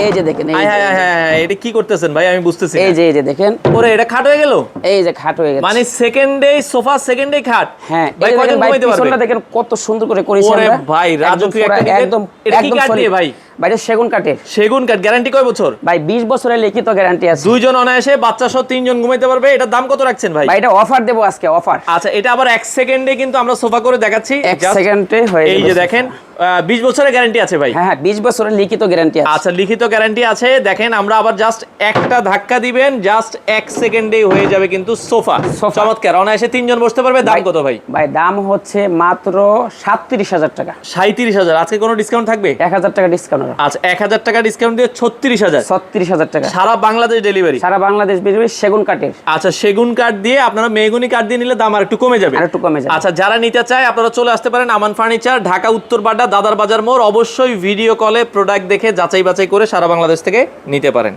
এই যে দেখেন, এটা কি করতেছেন ভাই আমি বুঝতেছি না। এই যে দেখেন, ওরে এটা খাট হয়ে গেল, এই যে খাট হয়ে গেছে, মানে সেকেন্ডে সোফা সেকেন্ডে খাট। হ্যাঁ ভাই এই যে কয়জন দেখেন ভাই, ঘুমাইতে পারবে? পিছনটা দেখেন কত সুন্দর করে করেছি ওরে আমরা। ভাই রাজকীয় একটা ডিজাইন। একদম এটা কি কাঠ দিয়ে ভাই? ভাই এটা সেগুন কাঠের। সেগুন কাঠ, গ্যারান্টি কয় বছর? ভাই 20 বছরের লিখিত গ্যারান্টি আছে। দুইজন অনায়াসে বাচ্চা সহ তিনজন ঘুমাইতে পারবে। এটার দাম কত রাখছেন ভাই? ভাই এটা অফার দেব আজকে, অফার। আচ্ছা এটা আবার 1 সেকেন্ডে কিন্তু আমরা সোফা করে দেখাচ্ছি, 1 সেকেন্ডে হয়ে যাবে। এই যে দেখেন 20 বছরের গ্যারান্টি আছে ভাই। হ্যাঁ 20 বছরের লিখিত গ্যারান্টি আছে। আচ্ছা লিখিত গ্যারান্টি আছে। দেখেন আমরা আবার জাস্ট একটা ধাক্কা দিবেন, জাস্ট 1 সেকেন্ডেই হয়ে যাবে কিন্তু সোফা। চমৎকার, অনায়াসে তিনজন বসতে পারবে। দাম কত ভাই? ভাই দাম হচ্ছে মাত্র 37,000 টাকা। 37,000। আজকে কোনো ডিসকাউন্ট থাকবে? 1,000 টাকা ডিসকাউন্ট। আচ্ছা 1,000 টাকা ডিসকাউন্ট দিয়ে 36,000। 36,000 টাকা সারা বাংলাদেশ ডেলিভারি। সারা বাংলাদেশ ডেলিভারি, সেগুন কাঠের। আচ্ছা সেগুন কাঠ দিয়ে, আপনারা মেহগনি কাঠ দিয়ে নিলে দাম আর একটু কমে যাবে। আচ্ছা যারা নিতে চায় আপনারা চলে আসতে পারেন আমান ফার্নিচার, ঢাকা উত্তরপাড়া দাদার বাজার মোড়। অবশ্যই ভিডিও কলে প্রোডাক্ট দেখে যাচাই বাছাই করে সারা বাংলাদেশ থেকে নিতে পারেন।